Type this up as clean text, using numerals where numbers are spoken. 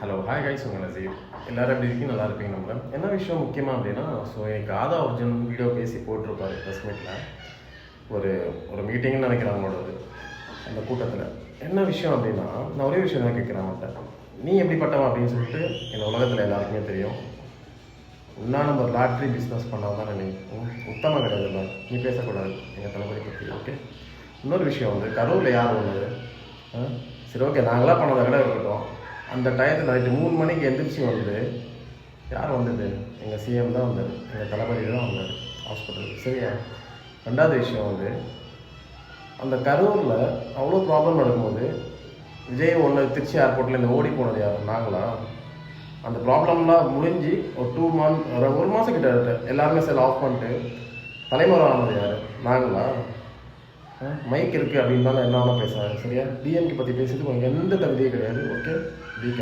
Hello hi guys, உங்கள் நசீர். எல்லோரும் எப்படி இருக்கீங்க? நல்லா இருப்பீங்க நம்புறேன். என்ன விஷயம் முக்கியமாக அப்படின்னா, எனக்கு ஆதா அர்ஜுன் வீடியோ பேசி போட்டிருப்பாரு ப்ரெஸ் மீட்டில். ஒரு ஒரு மீட்டிங்னு நினைக்கிறேன் அவங்களோட அந்த கூட்டத்தில். என்ன விஷயம் அப்படின்னா, நான் ஒரே விஷயம் தான் கேட்குறேன் அவன்கிட்ட. நீ எப்படிப்பட்டவன் அப்படின்னு சொல்லிட்டு இந்த உலகத்தில் எல்லாருக்குமே தெரியும். இன்னும் நம்ம லாட்ரி பிஸ்னஸ் பண்ணால் தான் நீ உத்தமாக கிடையாது, நீ பேசக்கூடாது எங்கள் தலைமுறை பற்றி. ஓகே. இன்னொரு விஷயம் கரூரில் யார் வந்தது? சரி, ஓகே, நாங்களாம் பண்ணதை விட இருக்கட்டும். அந்த டயத்தில் நைட்டு 3 மணிக்கு எந்திரிச்சு யார் வந்தது? எங்கள் சிஎம் தான் வந்தார், எங்கள் தளபதி தான் வந்தார் ஹாஸ்பிட்டலுக்கு. சரியா? ரெண்டாவது விஷயம் அந்த கரூரில் அவ்வளோ ப்ராப்ளம் நடக்கும்போது விஜய் திருச்சி ஏர்போர்ட்டில் இந்த ஓடி போனது யார்? நாங்களா? அந்த ப்ராப்ளம்லாம் முடிஞ்சு ஒரு 2 months, ஒரு மாதம் கிட்ட எல்லாருமே செல் ஆஃப் பண்ணிட்டு தலைமுறை ஆனது யார்? நாங்களா? மைக் இருக்குது அப்படின்னு தான் என்ன வேணால் பேசுகிறாங்க. சரியா? டிஎம்கே பற்றி பேசிட்டு எந்த தகுதியும் கிடையாது. ஓகே.